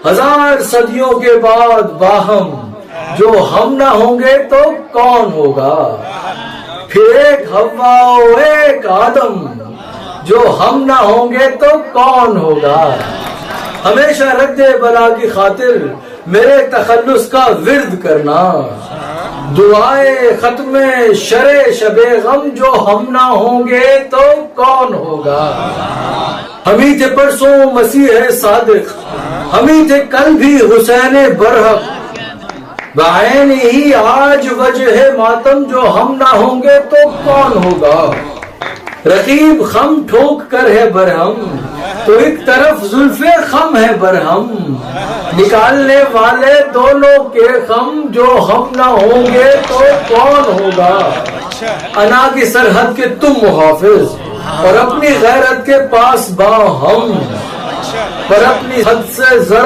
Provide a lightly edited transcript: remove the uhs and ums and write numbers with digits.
ہزار صدیوں کے بعد باہم جو ہم نہ ہوں گے تو کون ہوگا؟ پھر ایک حوا و ایک آدم جو ہم نہ ہوں گے تو کون ہوگا؟ ہمیشہ رد بلا کی خاطر میرے تخلص کا ورد کرنا، دعائے ختم شرع شب غم جو ہم نہ ہوں گے تو کون ہوگا؟ ہمیں تھے پرسوں مسیح صادق، ہمیں تھے کل بھی حسین برحق، بعین ہی آج وجہ ماتم جو ہم نہ ہوں گے تو کون ہوگا؟ رقیب خم ٹھوک کر ہے برہم تو ایک طرف زلف خم ہے برہم، نکالنے والے دونوں کے خم جو ہم نہ ہوں گے تو کون ہوگا؟ انا کی سرحد کے تم محافظ اور اپنی غیرت کے پاس با ہم، پر اپنی حد سے ذرا